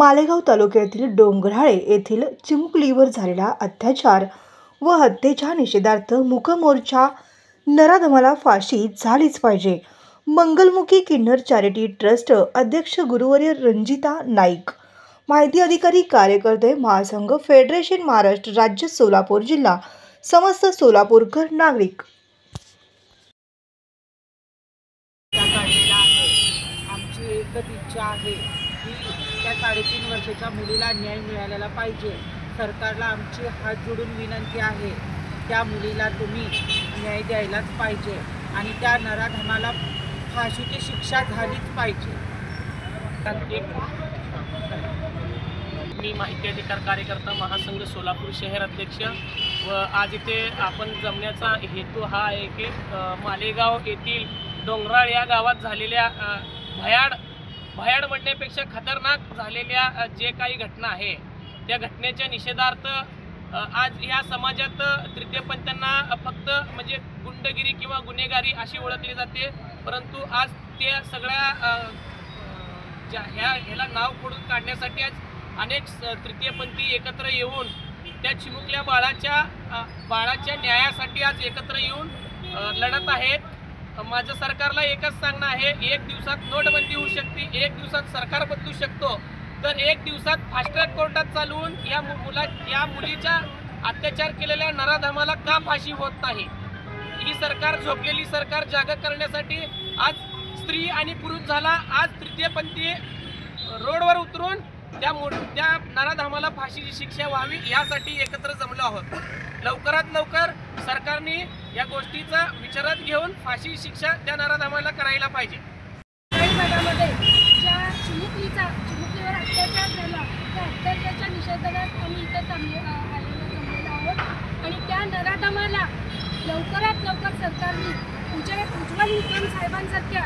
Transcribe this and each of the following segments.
मालेगाव तालुक्यातील डोंगराळे येथील चिमुकलीवर झालेला अत्याचार व हत्येच्या निषेधार्थ मूक मोर्चा नराधमाला फाशी झालीच पाहिजे। मंगलमुखी किन्नर चॅरिटी ट्रस्ट अध्यक्ष गुरुवर्य रंजिता नाईक, माहिती अधिकारी कार्यकर्ते महासंघ फेडरेशन महाराष्ट्र राज्य सोलापूर जिल्हा समस्त सोलापूरकर नागरिक। आमची एकच इच्छा आहे की त्या 3.5 वर्षाच्या मुलीला न्याय मिळालेला पाहिजे। सरकारला आमची हात जोडून विनंती आहे, त्या मुलीला तुम्ही न्याय द्यायलाच पाहिजे आणि त्या नराधमाला फाशीची शिक्षा झालीच पाहिजे। मी माहिती अधिकार कार्यकर्ता महासंघ सोलापूर शहर अध्यक्ष व आज इथे आपण जमण्याचा हेतू हा आहे की मालेगाव येथील डोंगराळ या गावात झालेल्या भयाड म्हणण्यापेक्षा खतरनाक झालेल्या जे काही घटना आहे त्या घटनेच्या निषेधार्थ आज या समाजात तृतीयपंथीयांना फक्त म्हणजे गुंडगिरी किंवा गुन्हेगारी अशी ओळखली जाते, परंतु आज ते सगळ्या ह्याला नाव खोडून काढण्यासाठी आज अनेक तृतीयपंथी एकत्र येऊन त्या चिमुकल्या बाळाच्या न्यायासाठी आज एकत्र येऊन लढत आहेत। माझं सरकारला एकच सांगणं आहे, एक दिवसात नोटबंदी होऊ शकते, एक दिवसात सरकार बदलू शकतो, तर एक दिवसात फास्ट ट्रॅक कोर्टात चालवून या मुलीच्या अत्याचार केलेल्या नराधमाला का फाशी होत नाही? ही सरकार झोपलेली सरकार जागा करण्यासाठी आज स्त्री आणि पुरुष झाला, आज तृतीयपंथी रोडवर उतरून त्या नराधमाला फाशीची शिक्षा व्हावी यासाठी एकत्र जमलो आहोत। लवकरात लवकर सरकारने या गोष्टीचा विचारात घेऊन फाशी शिक्षा त्या नराधमाला करायला पाहिजे। ज्या चिमुकलीवर अत्याचार झाला त्या अत्याचाराच्या निषेधार्थ आम्ही इथे जमलेलो आहोत आणि त्या नराधमाला लवकरात लवकर सरकारने उज्ज्वल निकम साहेबांसारख्या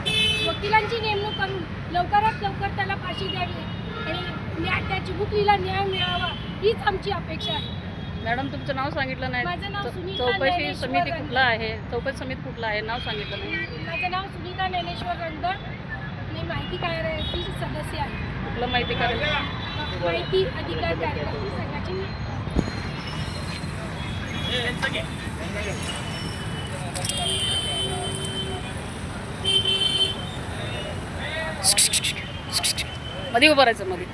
वकिलांची नेमणूक करून लवकरात लवकर त्याला फाशी द्यावी आणि त्या चिमुकलीला न्याय मिळावा हीच आमची अपेक्षा आहे। मॅडम, तुमचं नाव सांगितलं नाही। माझं नाव सुनीता चौकशी समिती कुठला आहे? चौकशी समिती कुठला आहे? नाव सांगितलं नाही। माझं नाव सुनीता ज्ञानेश्वर रणधर, मी माहिती कार्यालयाची सदस्य आहे। कुठलं माहिती कार्यालय? माहिती अधिकार कार्यकर्ते संघाची। मध्ये उभं राहायचं मध्ये।